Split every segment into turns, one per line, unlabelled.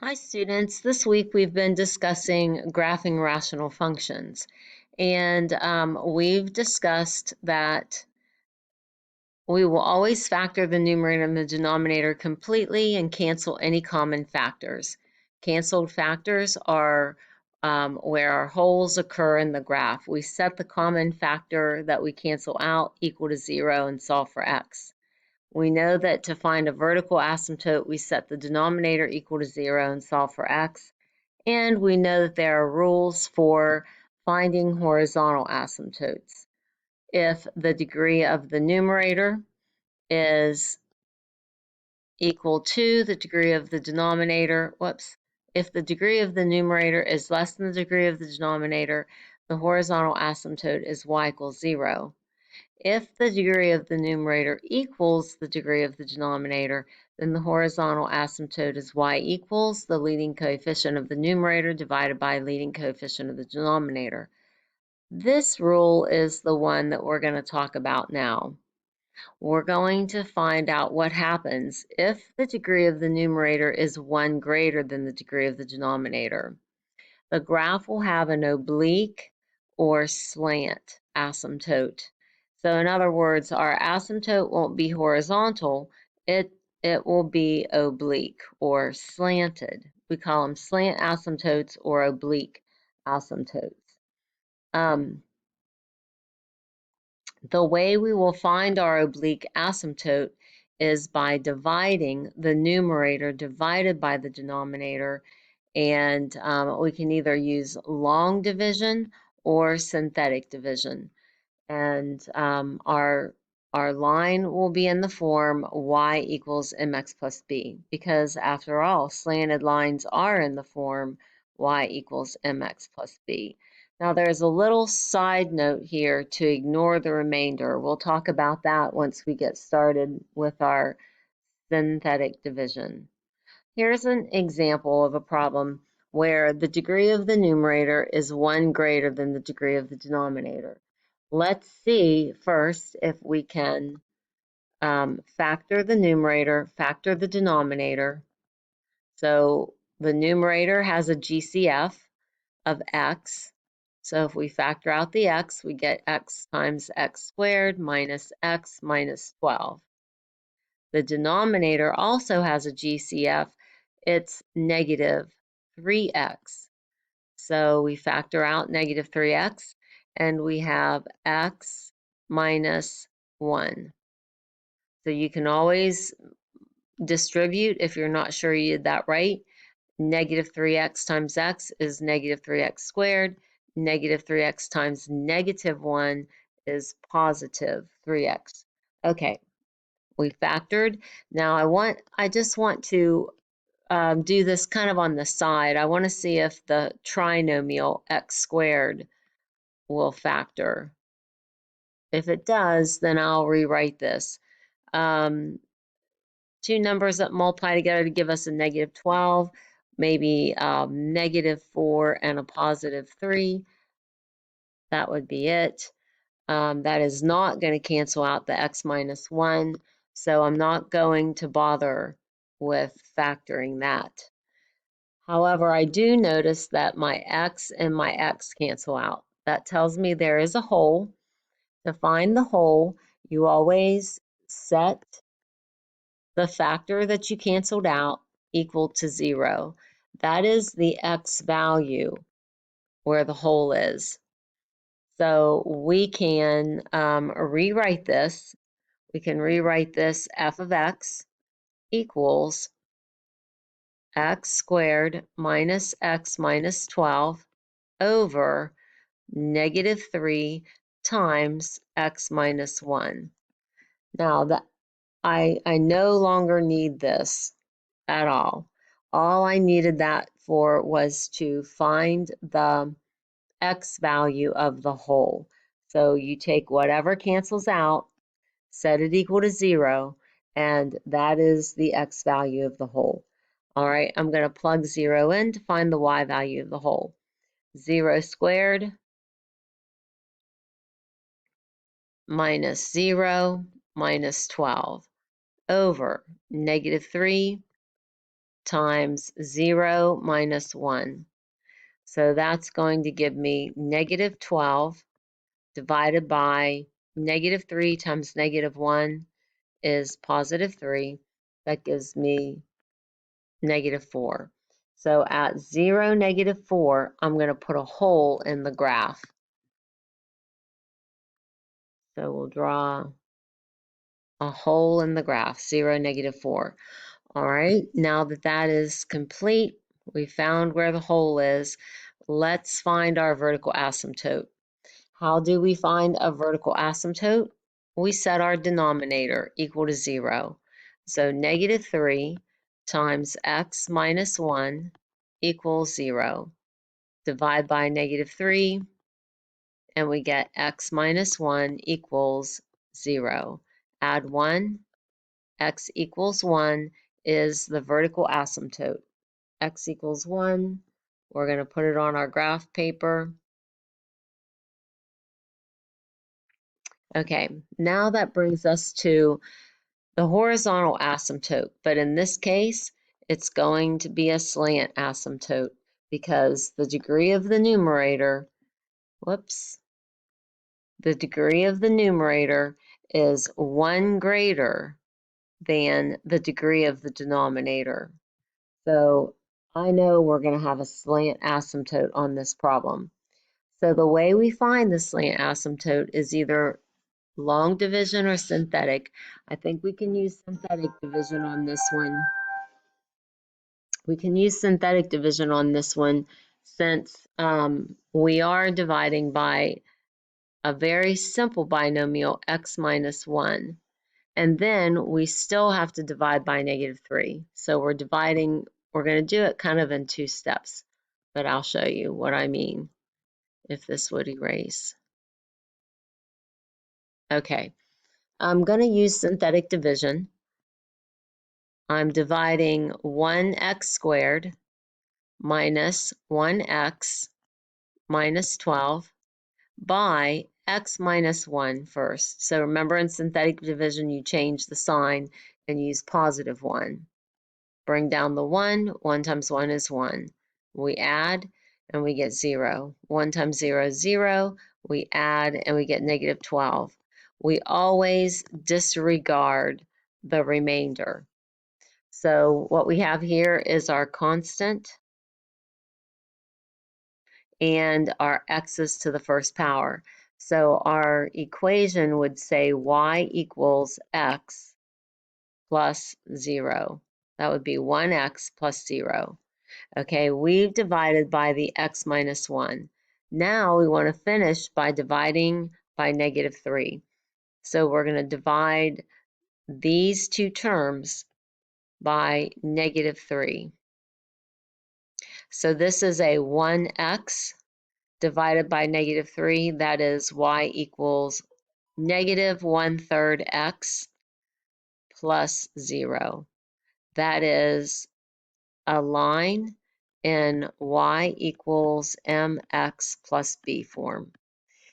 Hi students, this week we've been discussing graphing rational functions, and we've discussed that we will always factor the numerator and the denominator completely and cancel any common factors. Canceled factors are where our holes occur in the graph. We set the common factor that we cancel out equal to 0 and solve for x. We know that to find a vertical asymptote, we set the denominator equal to 0 and solve for x. And we know that there are rules for finding horizontal asymptotes. If the degree of the numerator is equal to the degree of the denominator, if the degree of the numerator is less than the degree of the denominator, the horizontal asymptote is y equals 0. If the degree of the numerator equals the degree of the denominator, then the horizontal asymptote is y equals the leading coefficient of the numerator divided by leading coefficient of the denominator. This rule is the one that we're going to talk about now. We're going to find out what happens if the degree of the numerator is 1 greater than the degree of the denominator. The graph will have an oblique or slant asymptote. So in other words, our asymptote won't be horizontal, it will be oblique or slanted. We call them slant asymptotes or oblique asymptotes. The way we will find our oblique asymptote is by dividing the numerator divided by the denominator, and we can either use long division or synthetic division. And our line will be in the form y equals mx plus b, because after all, slanted lines are in the form y equals mx plus b. Now there's a little side note here to ignore the remainder. We'll talk about that once we get started with our synthetic division. Here's an example of a problem where the degree of the numerator is 1 greater than the degree of the denominator. Let's see first if we can factor the numerator, factor the denominator. So the numerator has a GCF of x. So if we factor out the x, we get x times x squared minus x minus 12. The denominator also has a GCF. It's negative 3x. So we factor out negative 3x, and we have x minus 1. So you can always distribute if you're not sure you did that right. Negative 3x times x is negative 3x squared. Negative 3x times negative 1 is positive 3x. Okay, we factored. Now I just want to do this kind of on the side. I want to see if the trinomial x squared will factor. If it does, then I'll rewrite this. Two numbers that multiply together to give us a negative 12, maybe negative 4 and a positive 3. That would be it. That is not going to cancel out the x minus 1, so I'm not going to bother with factoring that. However, I do notice that my x and my x cancel out. That tells me there is a hole. To find the hole, you always set the factor that you canceled out equal to 0. That is the x value where the hole is. So we can rewrite this. We can rewrite this f of x equals x squared minus x minus 12 over negative 3 times x minus 1. Now that I no longer need this at all. All I needed that for was to find the x value of the hole. So you take whatever cancels out, set it equal to 0, and that is the x value of the hole. All right, I'm going to plug 0 in to find the y value of the hole. 0 squared minus 0 minus 12 over negative 3 times 0 minus 1. So that's going to give me negative 12 divided by negative 3 times negative 1 is positive 3. That gives me negative 4. So at 0, negative 4, I'm going to put a hole in the graph. So we'll draw a hole in the graph, 0, negative 4. All right, now that that is complete, we found where the hole is. Let's find our vertical asymptote. How do we find a vertical asymptote? We set our denominator equal to 0. So negative 3 times x minus 1 equals 0. Divide by negative 3, and we get x minus 1 equals 0. Add 1, x equals 1 is the vertical asymptote. X equals 1. We're going to put it on our graph paper. Okay, now that brings us to the horizontal asymptote, but in this case, it's going to be a slant asymptote because the degree of the numerator, the degree of the numerator is 1 greater than the degree of the denominator. So I know we're going to have a slant asymptote on this problem. So the way we find the slant asymptote is either long division or synthetic. I think we can use synthetic division on this one. We can use synthetic division on this one since we are dividing by a very simple binomial, x minus 1. And then we still have to divide by negative 3. So we're going to do it kind of in 2 steps, but I'll show you what I mean if this would erase. Okay, I'm going to use synthetic division. I'm dividing 1x squared minus 1x minus 12 by x minus 1 first. So remember, in synthetic division, you change the sign and use positive 1. Bring down the 1. 1 times 1 is 1. We add and we get 0. 1 times 0 is 0. We add and we get negative 12. We always disregard the remainder. So what we have here is our constant and our x's to the first power. So our equation would say y equals x plus 0. That would be 1x plus 0. Okay, we've divided by the x minus 1. Now we want to finish by dividing by negative 3. So we're going to divide these two terms by negative 3. So this is a 1x divided by negative 3. That is y equals negative 1/3 x plus 0. That is a line in y equals mx plus b form.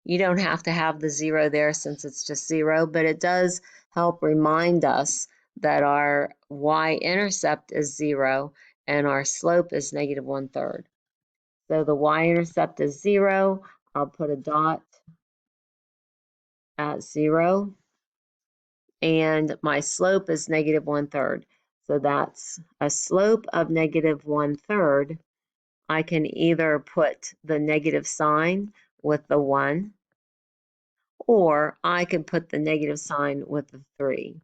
You don't have to have the 0 there since it's just 0, but it does help remind us that our y-intercept is 0 and our slope is negative 1/3. So the y-intercept is 0. I'll put a dot at 0. And my slope is negative 1/3. So that's a slope of negative 1/3. I can either put the negative sign with the 1, or I can put the negative sign with the 3.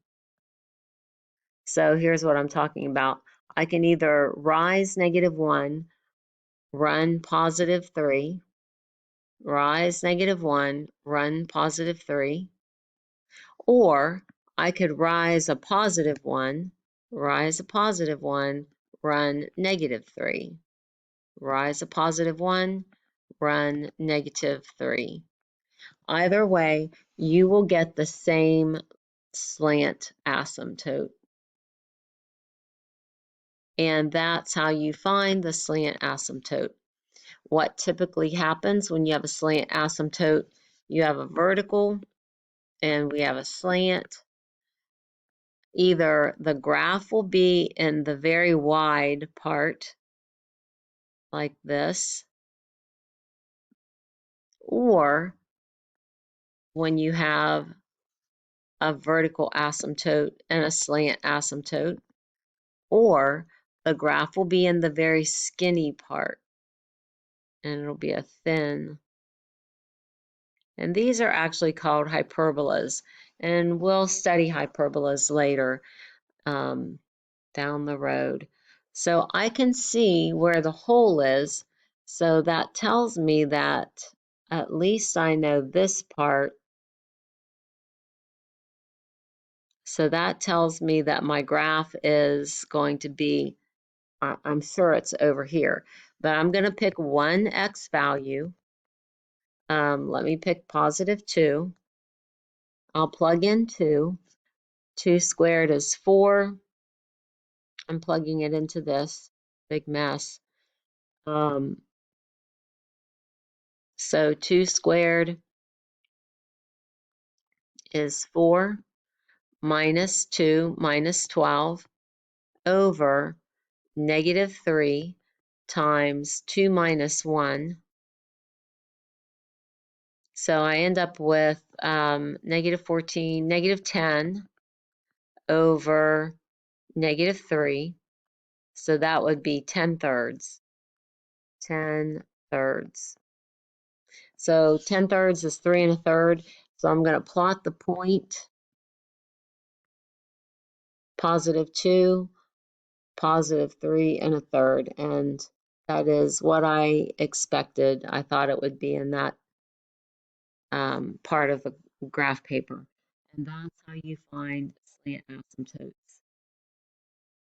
So here's what I'm talking about. I can either rise negative 1, run positive 3, rise negative 1, run positive 3, or I could rise a positive 1, rise a positive 1, run negative 3, rise a positive 1, run negative 3. Either way, you will get the same slant asymptote. And that's how you find the slant asymptote. What typically happens when you have a slant asymptote, you have a vertical and we have a slant. either the graph will be in the very wide part, like this, or when you have a vertical asymptote and a slant asymptote, or the graph will be in the very skinny part, and it'll be a thin. And these are actually called hyperbolas, and we'll study hyperbolas later down the road. So I can see where the hole is, so that tells me that at least I know this part. So that tells me that my graph is going to be, I'm sure it's over here, but I'm going to pick one x value. Let me pick +2. I'll plug in 2. 2 squared is 4. I'm plugging it into this big mess. So 2 squared is 4 minus 2 minus 12 over -3 times 2 minus 1. So I end up with -14, -10 over -3. So that would be 10 thirds. 10 thirds. So 10 thirds is 3 1/3. So I'm going to plot the point, +2, +3 1/3. And that is what I expected. I thought it would be in that part of the graph paper. And that's how you find slant asymptotes.